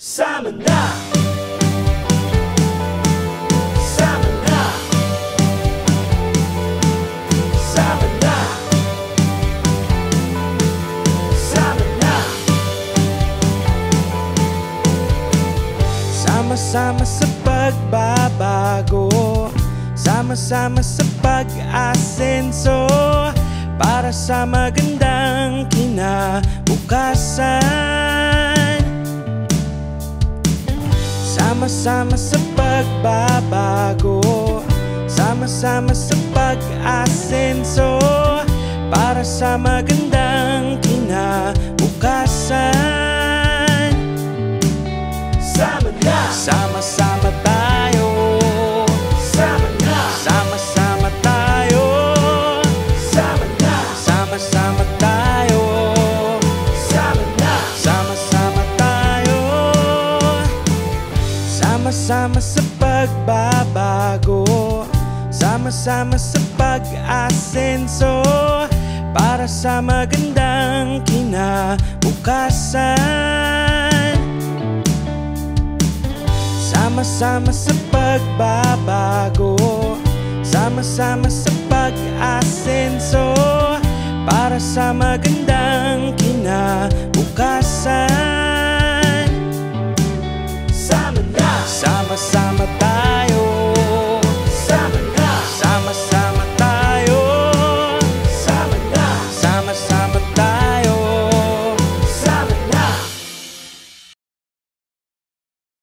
Sama na! Sama na! Sama na! Sama na! Sama-sama sa pagbabago, sama-sama sa pag-asenso, para sa magandang kinabukasan. Sama-sama sa pagbabago, sama-sama sa pag-asenso, para sa magandang kinabukasan. Sama na! Sama-sama tayo. Sama na! Sama-sama tayo. Sama na! Sama-sama tayo. Sama na! Sama-sama tayo. Sama-sama sa pagbabago, sama-sama sa pag-asenso, para sa magandang kinabukasan. Sama-sama sa pagbabago, sama-sama sa pag-asenso, para sa magandang kinabukasan. Sama na! Sama-sama tayo.